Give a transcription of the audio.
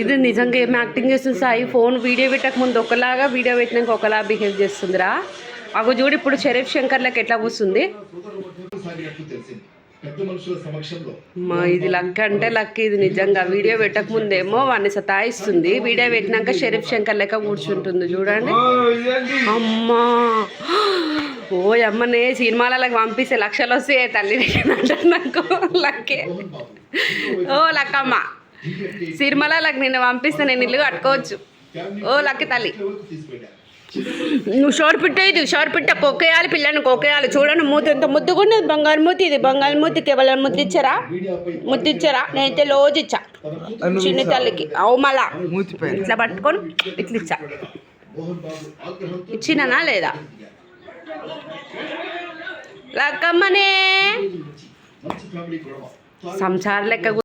ఇది నిజంగా ఏం యాక్టింగ్ చేస్తుంది సాయి. ఫోన్ వీడియో పెట్టక ముందు ఒకలాగా, వీడియో పెట్టినాక ఒకలా బిహేవ్ చేస్తుందిరా. అగో చూడు ఇప్పుడు షరీఫ్ శంకర్లకు ఎట్లా కూర్చుంది. మా ఇది లక్ అంటే లక్. ఇది నిజంగా వీడియో పెట్టక ముందేమో వాడిని సతాయిస్తుంది, వీడియో పెట్టినాక షరీఫ్ శంకర్ లెక్క కూర్చుంటుంది చూడండి. అమ్మా ఓ అమ్మనే సినిమాలకు పంపిస్తే లక్షలు వస్తాయి తల్లి అంటారు నాకు. లక్కే ఓ లక్కమ్మ, సిరిమలకు నిన్ను పంపిస్తే నేను ఇల్లు కట్టుకోవచ్చు. ఓ లక్కి తల్లి, నువ్వు షోర్ పిట్ట, ఇది షోర్ పిట్ట కొక్కేయాలి, పిల్లని కొక్కేయాలి. చూడండి మూతి ఎంత ముద్దుకున్నది, బంగారు మూతి. ఇది బంగారు మూతి. కేవలం ముద్దిచ్చారా, ముద్దిచ్చారా? నేనైతే రోజు ఇచ్చా చిన్న తల్లికి. అవు మళ్ళా ఇట్లా పట్టుకొని ఇట్లా ఇచ్చా. ఇచ్చినానా లేదా లక్కమ్మనే? సంసార లెక్క